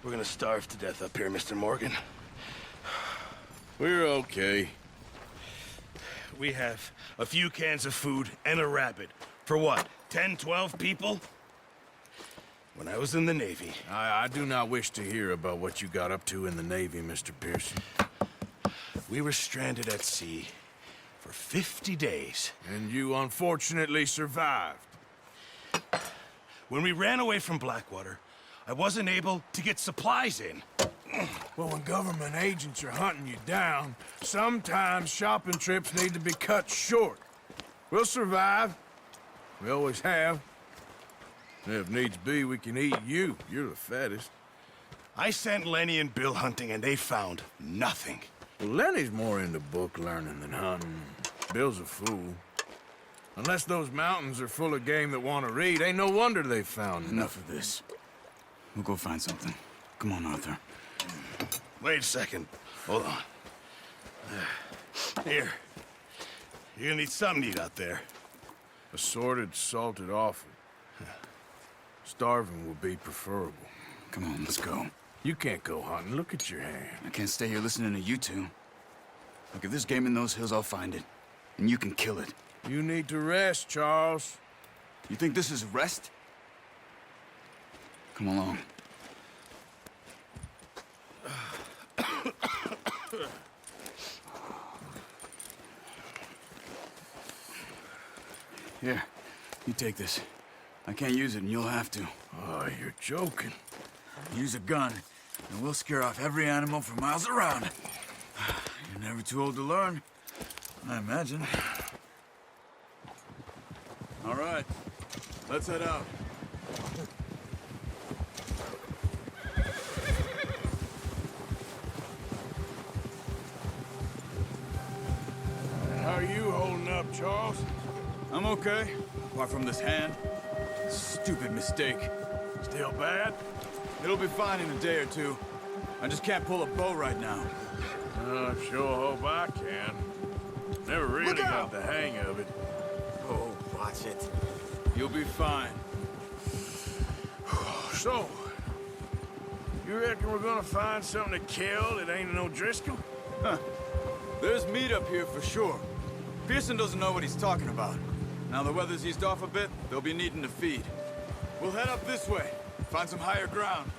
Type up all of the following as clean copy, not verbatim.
We're gonna starve to death up here, Mr. Morgan. We're okay. We have a few cans of food and a rabbit. For what, 10, 12 people? When I was in the Navy... I do not wish to hear about what you got up to in the Navy, Mr. Pearson. We were stranded at sea for 50 days. And you unfortunately survived. When we ran away from Blackwater, I wasn't able to get supplies in. Well, when government agents are hunting you down, sometimes shopping trips need to be cut short. We'll survive. We always have. If needs be, we can eat you. You're the fattest. I sent Lenny and Bill hunting, and they found nothing. Well, Lenny's more into book learning than hunting. Bill's a fool. Unless those mountains are full of game that want to read, ain't no wonder they found Enough of this. We'll go find something. Come on, Arthur. Wait a second. Hold on. Here. You're gonna need something to eat out there. Assorted, salted offal. Starving will be preferable. Come on, let's go. You can't go hunting. Look at your hand. I can't stay here listening to you two. Look, if there's game in those hills, I'll find it. And you can kill it. You need to rest, Charles. You think this is rest? Come along. Here, you take this. I can't use it, and you'll have to. Oh, you're joking. Use a gun, and we'll scare off every animal for miles around. You're never too old to learn, I imagine. All right, let's head out. How are you holding up, Charles? I'm okay, apart from this hand. Stupid mistake. Still bad? It'll be fine in a day or two. I just can't pull a bow right now. I sure hope I can. Never really got the hang of it. Oh, watch it. You'll be fine. So, you reckon we're gonna find something to kill that ain't no Driscoll? Huh. There's meat up here for sure. Pearson doesn't know what he's talking about. Now the weather's eased off a bit, they'll be needing to feed. We'll head up this way, find some higher ground.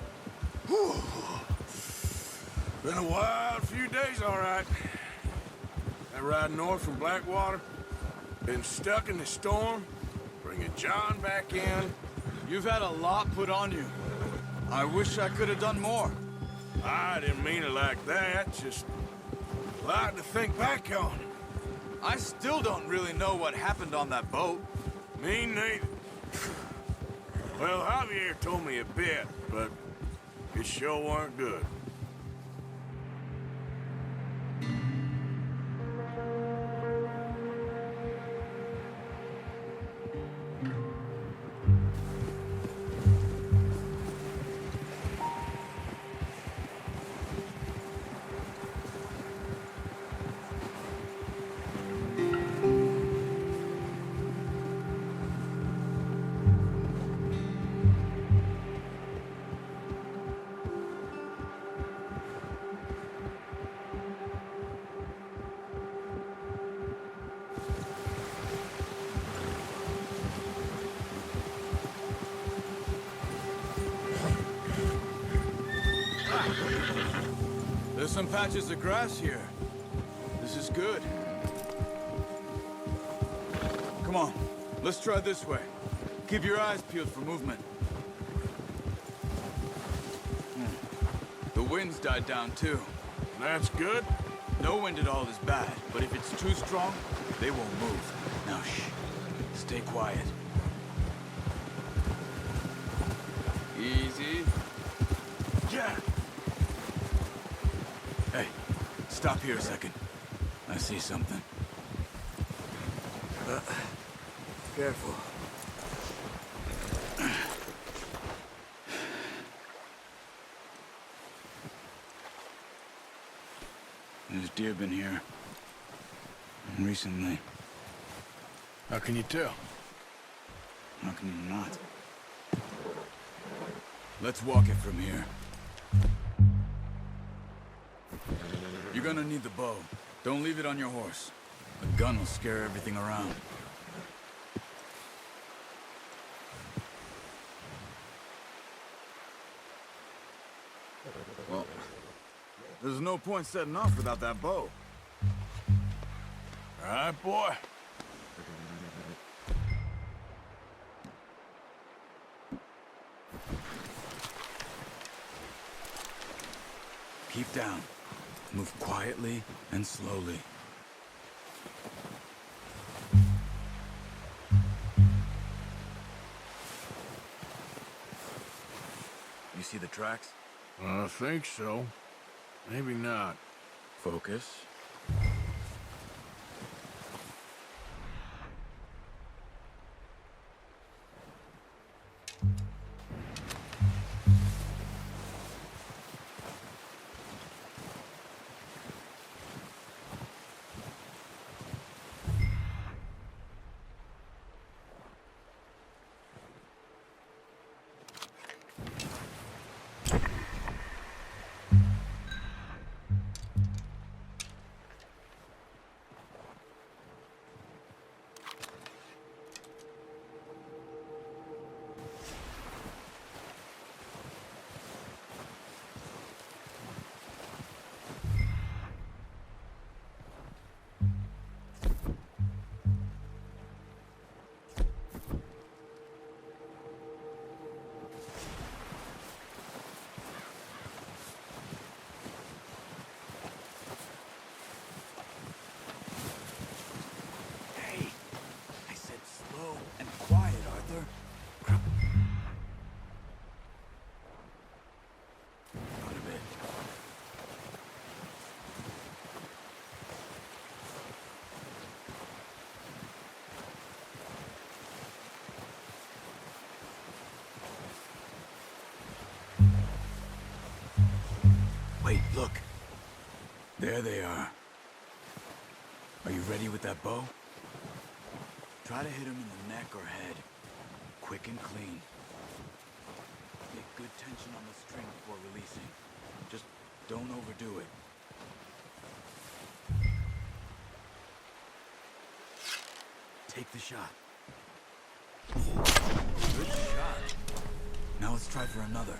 Whew. Been a wild few days, all right. That ride north from Blackwater. Been stuck in the storm. Bringing John back in. You've had a lot put on you. I wish I could have done more. I didn't mean it like that. Just a lot to think back on. I still don't really know what happened on that boat. Me neither. Well, Javier told me a bit, but it sure weren't good. There's some patches of grass here. This is good. Come on, let's try this way. Keep your eyes peeled for movement. The wind's died down too. That's good. No wind at all is bad, but if it's too strong, they won't move. Now shh, stay quiet. Easy. Yeah. Hey, stop here a second. I see something. Careful. There's deer been here. Recently. How can you tell? How can you not? Let's walk it from here. You're gonna need the bow. Don't leave it on your horse. A gun will scare everything around. Well, there's no point setting off without that bow. All right, boy. Keep down. Move quietly and slowly. You see the tracks? I think so. Maybe not. Focus. Wait, look. There they are. Are you ready with that bow? Try to hit him in the neck or head. Quick and clean. Get good tension on the string before releasing. Just don't overdo it. Take the shot. Good shot. Now let's try for another.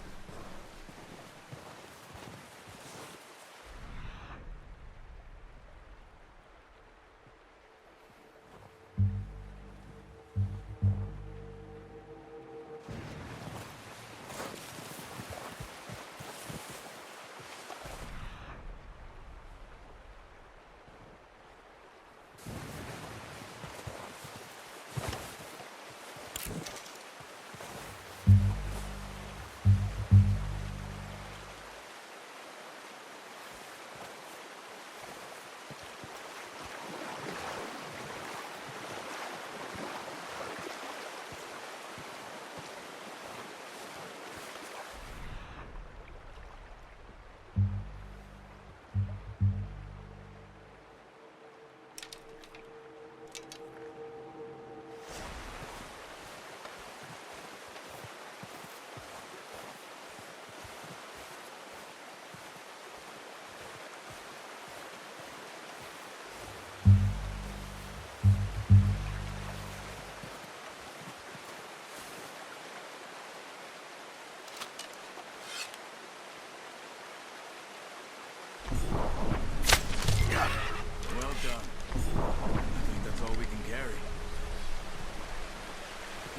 Well done. I think that's all we can carry.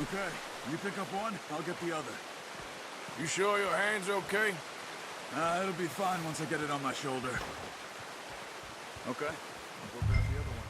Okay, you pick up one, I'll get the other. You sure your hand's okay? It'll be fine once I get it on my shoulder. Okay, I'll go grab the other one.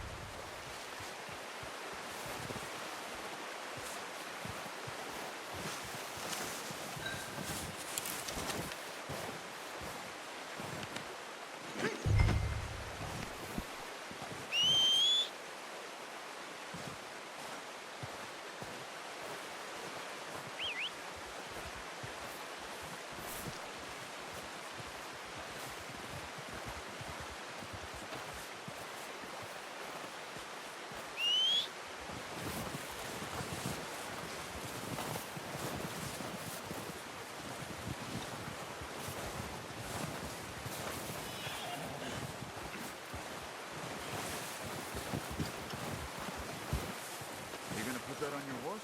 put that on your horse?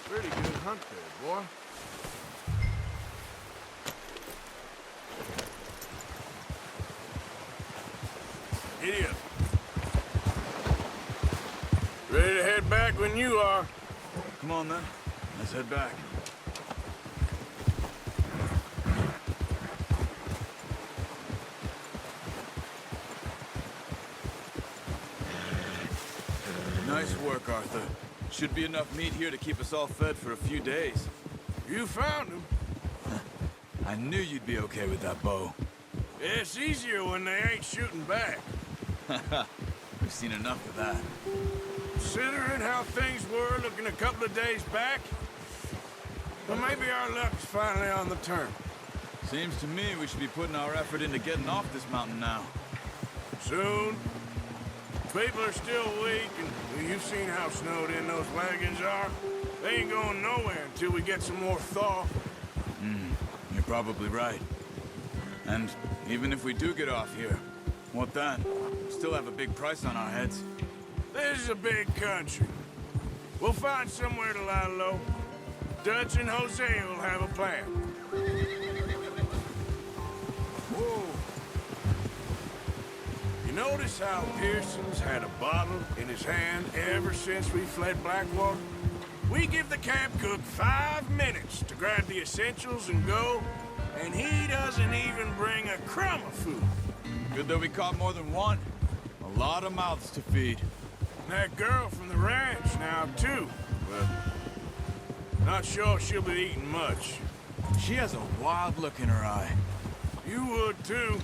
Pretty good hunt there, boy. Idiot. Ready to head back when you are. Come on, then. Let's head back. Nice work, Arthur. Should be enough meat here to keep us all fed for a few days. You found him. I knew you'd be okay with that bow. It's easier when they ain't shooting back. We've seen enough of that. Considering how things were looking a couple of days back, well, maybe our luck's finally on the turn. Seems to me we should be putting our effort into getting off this mountain now. Soon. People are still weak, and you've seen how snowed in those wagons are. They ain't going nowhere until we get some more thaw. You're probably right. And even if we do get off here, what then? Still have a big price on our heads. This is a big country. We'll find somewhere to lie low. Dutch and Jose will have a plan. Whoa. You notice how Pearson's had a bottle in his hand ever since we fled Blackwater? We give the camp cook 5 minutes to grab the essentials and go, and he doesn't even bring a crumb of food. Good that we caught more than one. A lot of mouths to feed. And that girl from the ranch now, too. But not sure she'll be eating much. She has a wild look in her eye. You would, too.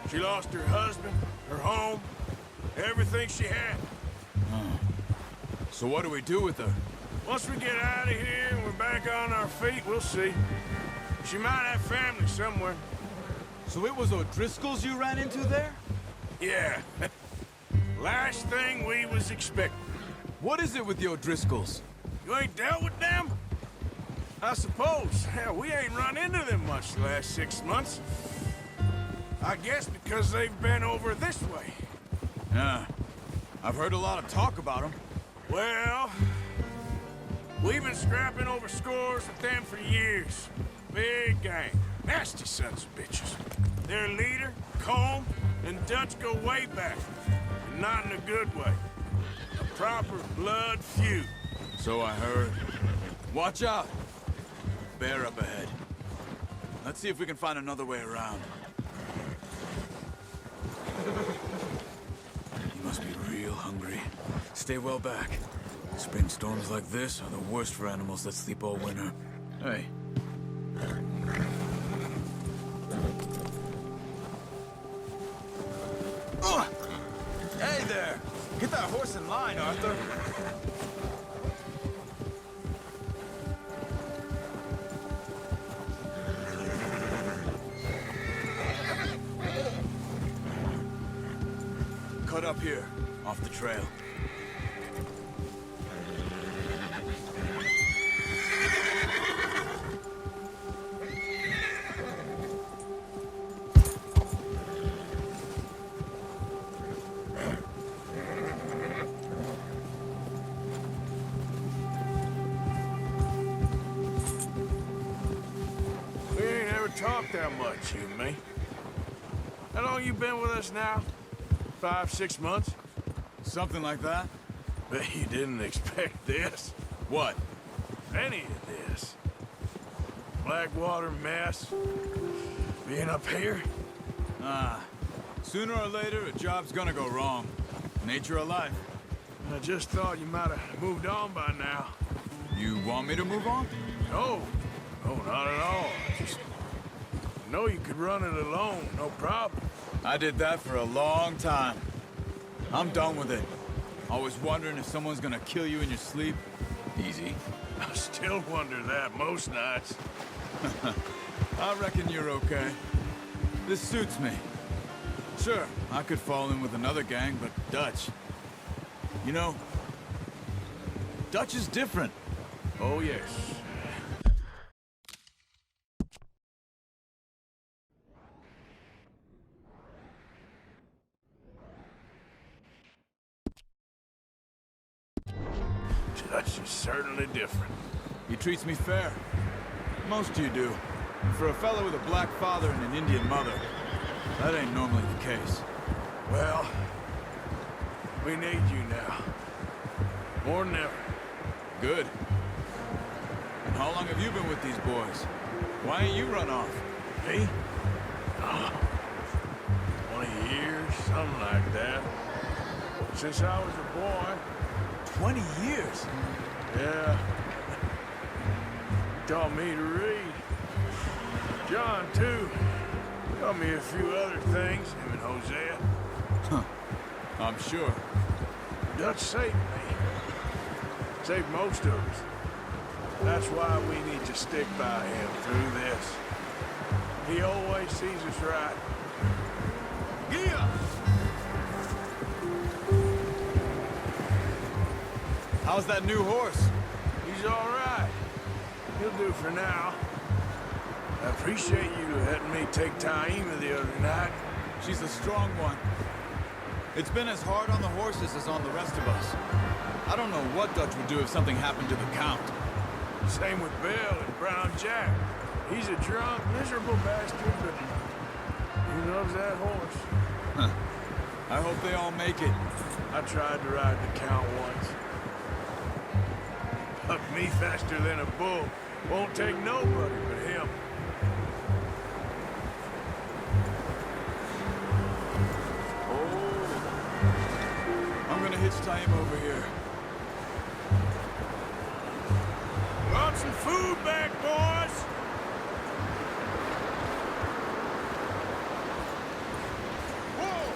She lost her husband, her home, everything she had. So what do we do with her? Once we get out of here and we're back on our feet, we'll see. She might have family somewhere. So it was O'Driscoll's you ran into there? Yeah. Last thing we was expecting. What is it with the O'Driscolls? You ain't dealt with them? I suppose. Hell, we ain't run into them much the last 6 months. I guess because they've been over this way. Yeah. I've heard a lot of talk about them. Well, we've been scrapping over scores with them for years. Big gang. Nasty sons of bitches. Their leader, Combe, and Dutch go way back. And not in a good way. A proper blood feud. So I heard. Watch out! Bear up ahead. Let's see if we can find another way around. You must be real hungry. Stay well back. Spring storms like this are the worst for animals that sleep all winter. Hey. Hey there! Get that horse in line, Arthur. Cut up here, off the trail. We ain't ever talked that much, you and me. How long you been with us now? 5, 6 months? Something like that? Bet you didn't expect this. What? Any of this. Blackwater mess. Being up here. Sooner or later, a job's gonna go wrong. Nature of life. I just thought you might have moved on by now. You want me to move on? No. No, not at all. Just know you could run it alone, no problem. I did that for a long time. I'm done with it. Always wondering if someone's gonna kill you in your sleep. Easy. I still wonder that most nights. I reckon you're okay. This suits me. Sure, I could fall in with another gang, but Dutch... You know, Dutch is different. Oh, yes. Dutch is certainly different. He treats me fair. Most of you do. And for a fellow with a black father and an Indian mother, that ain't normally the case. Well, we need you now. More than ever. Good. And how long have you been with these boys? Why ain't you run off? Me? 20 years, something like that. Since I was a boy. 20 years? Yeah. Taught me to read. John, too. Taught me a few other things, him and Hosea. Huh. I'm sure. Dutch saved me. Saved most of us. That's why we need to stick by him through this. He always sees us right. Yeah! How's that new horse? He's all right. He'll do for now. I appreciate you letting me take Taima the other night. She's a strong one. It's been as hard on the horses as on the rest of us. I don't know what Dutch would do if something happened to the Count. Same with Bill and Brown Jack. He's a drunk, miserable bastard, but he loves that horse. Huh. I hope they all make it. I tried to ride the Count once. Bucked me faster than a bull. Won't take nobody but him. I'm gonna hitch Taima over here. Want some food back, boys? Whoa!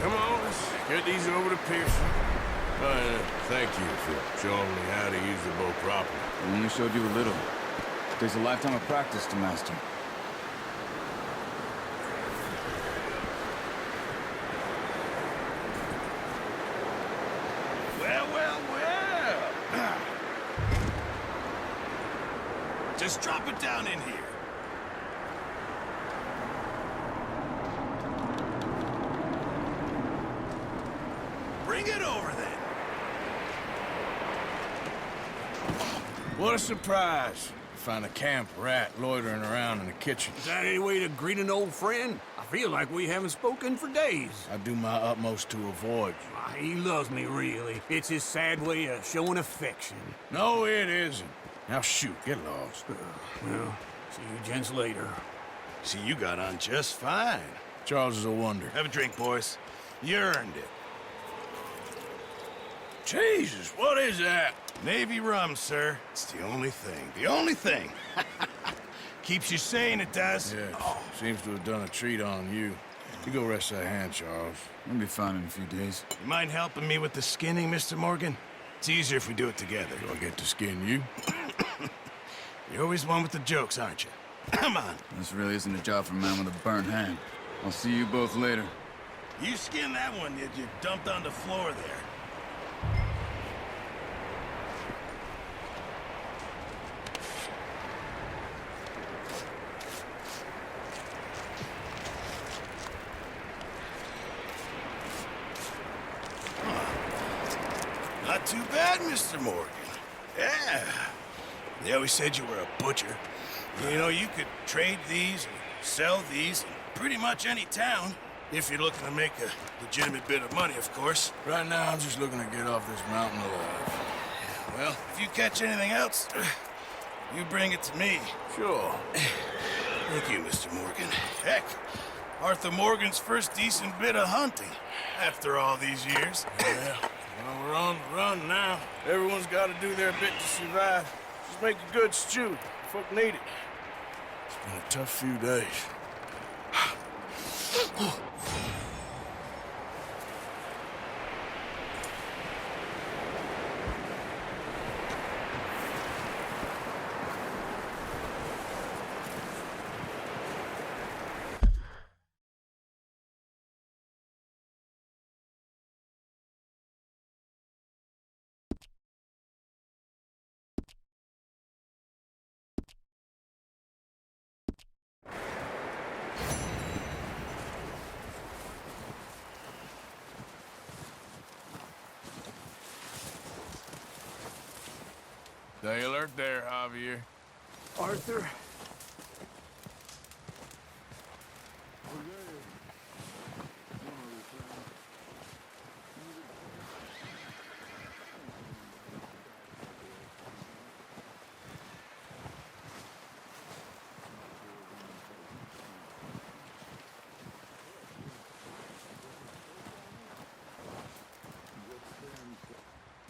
Come on, let's get these over to Pearson. Thank you for showing me how to use the bow properly. I only showed you a little. Takes a lifetime of practice to master. Well, well, well. Just drop it down in here. Bring it over then. What a surprise. Find a camp rat loitering around in the kitchen. Is that any way to greet an old friend? I feel like we haven't spoken for days. I do my utmost to avoid you. Ah, he loves me, really. It's his sad way of showing affection. No, it isn't. Now shoot, get lost. Well, see you gents later. See, you got on just fine. Charles is a wonder. Have a drink, boys. You earned it. Jesus, what is that? Navy rum, sir. It's the only thing. The only thing. Keeps you sane, it does. Yeah, seems to have done a treat on you. You go rest that hand, Charles. I'll be fine in a few days. You mind helping me with the skinning, Mr. Morgan? It's easier if we do it together. Do I get to skin you? You're always one with the jokes, aren't you? Come on. This really isn't a job for a man with a burnt hand. I'll see you both later. You skinned that one you dumped on the floor there. Not too bad, Mr. Morgan. Yeah. They always said you were a butcher. You know, you could trade these and sell these in pretty much any town. If you're looking to make a legitimate bit of money, of course. Right now, I'm just looking to get off this mountain alive. Well, if you catch anything else, you bring it to me. Sure. Thank you, Mr. Morgan. Heck, Arthur Morgan's first decent bit of hunting after all these years. Yeah. Well, we're on the run now. Everyone's got to do their bit to survive. Just make a good stew. Folk need it. It's been a tough few days. Stay alert there, Javier. Arthur?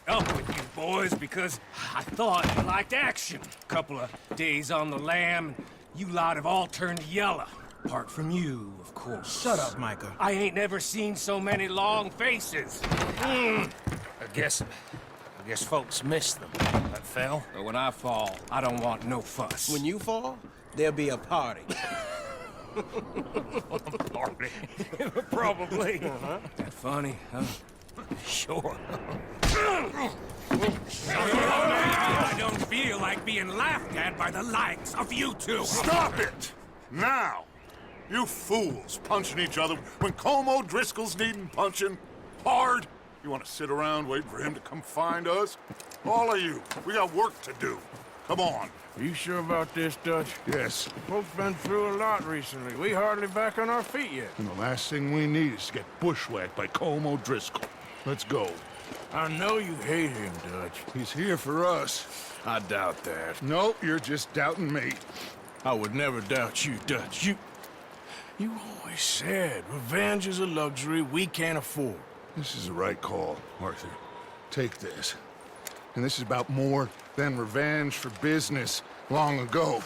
Up with you boys because I thought you liked action. Couple of days on the lam, you lot have all turned yellow. Apart from you, of course. Shut up, Micah. I ain't never seen so many long faces. I guess folks miss them. That fell. But when I fall, I don't want no fuss. When you fall, there'll be a party. party. Probably. That funny, huh? Sure. I don't feel like being laughed at by the likes of you two. Stop it! Now! You fools punching each other when Como Driscoll's needing punching. Hard! You want to sit around waiting for him to come find us? All of you, we got work to do. Come on. Are you sure about this, Dutch? Yes. Folks been through a lot recently. We hardly back on our feet yet. And the last thing we need is to get bushwhacked by Como Driscoll. Let's go. I know you hate him, Dutch. He's here for us. I doubt that. No, you're just doubting me. I would never doubt you, Dutch. You always said revenge is a luxury we can't afford. This is the right call, Arthur. Take this. And this is about more than revenge for business long ago.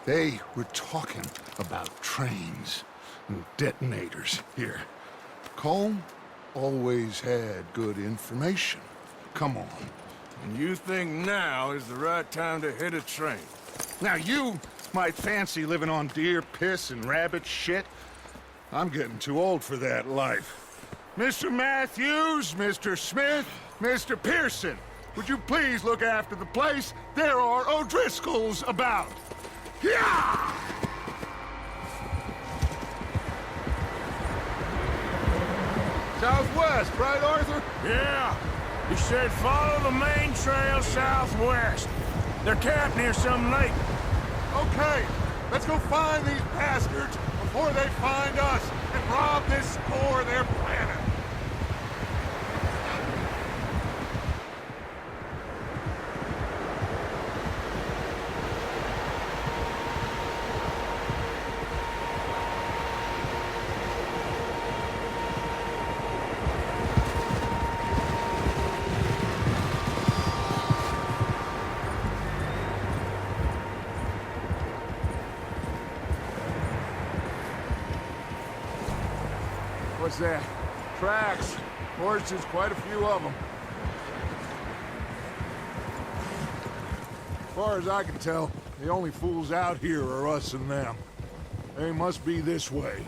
They were talking about trains and detonators here. Colm always had good information. Come on. And you think now is the right time to hit a train? Now you might fancy living on deer piss and rabbit shit. I'm getting too old for that life. Mr. Matthews, Mr. Smith, Mr. Pearson, would you please look after the place? There are O'Driscolls about. Yeah! Southwest, right, Arthur? Yeah. He said follow the main trail southwest. They're camped near some lake. Okay, let's go find these bastards before they find us and rob this core of their planet. What's that? Tracks. Horses, quite a few of them. As far as I can tell, the only fools out here are us and them. They must be this way.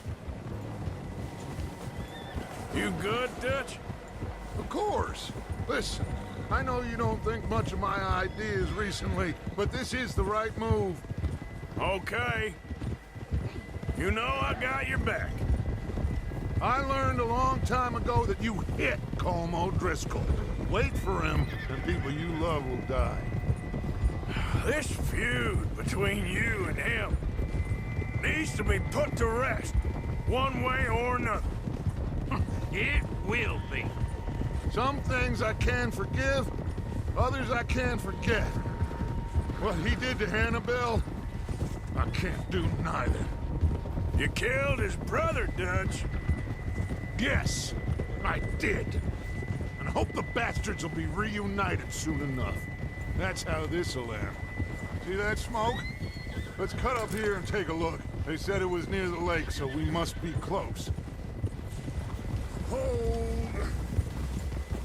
You good, Dutch? Of course. Listen, I know you don't think much of my ideas recently, but this is the right move. Okay. You know I got your back. I learned a long time ago that you hit Colm O'Driscoll. Wait for him, and people you love will die. This feud between you and him needs to be put to rest, one way or another. It will be. Some things I can forgive, others I can't forget. What he did to Annabelle, I can't do neither. You killed his brother, Dutch. Yes, I did. And I hope the bastards will be reunited soon enough. That's how this'll end. See that smoke? Let's cut up here and take a look. They said it was near the lake, so we must be close. Hold.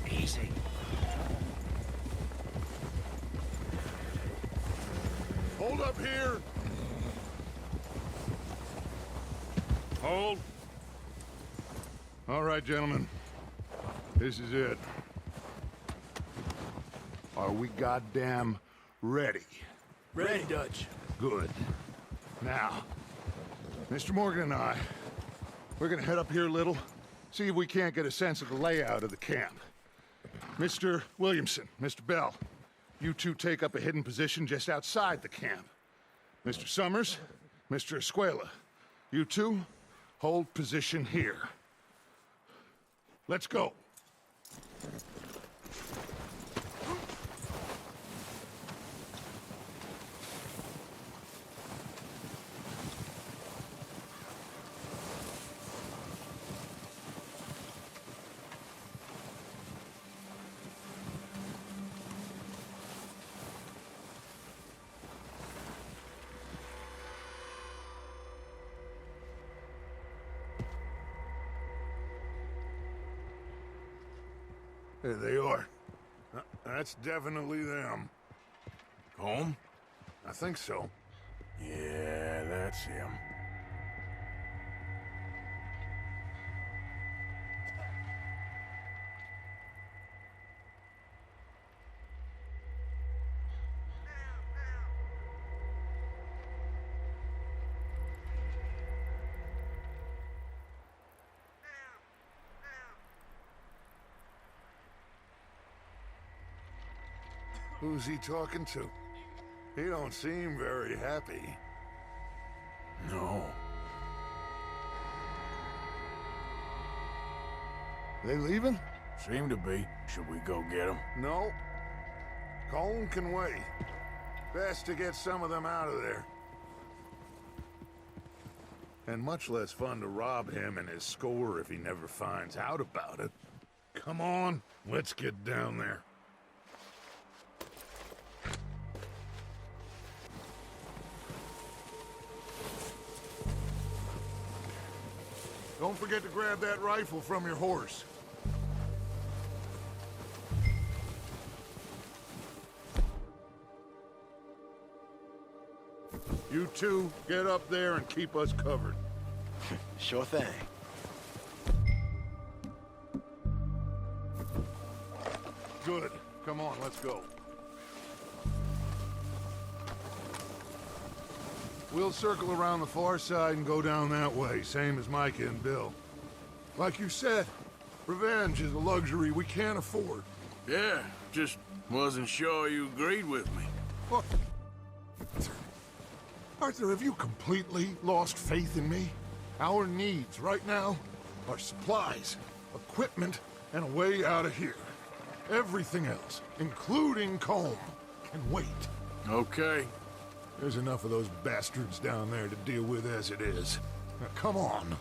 Easy. Hold up here. Hold. All right, gentlemen. This is it. Are we goddamn ready? Ready, Dutch. Good. Now, Mr. Morgan and I, we're gonna head up here a little, see if we can't get a sense of the layout of the camp. Mr. Williamson, Mr. Bell, you two take up a hidden position just outside the camp. Mr. Summers, Mr. Escuela, you two hold position here. Let's go. There they are. That's definitely them. Home? I think so. Yeah, that's him. Who's he talking to? He don't seem very happy. No. They leaving? Seem to be. Should we go get them? No. Colm can wait. Best to get some of them out of there. And much less fun to rob him and his score if he never finds out about it. Come on, let's get down there. Don't forget to grab that rifle from your horse. You two, get up there and keep us covered. Sure thing. Good. Come on, let's go. We'll circle around the far side and go down that way, same as Micah and Bill. Like you said, revenge is a luxury we can't afford. Yeah, just wasn't sure you agreed with me. What? Arthur, have you completely lost faith in me? Our needs right now are supplies, equipment, and a way out of here. Everything else, including Colm, can wait. Okay. There's enough of those bastards down there to deal with as it is. Now, come on.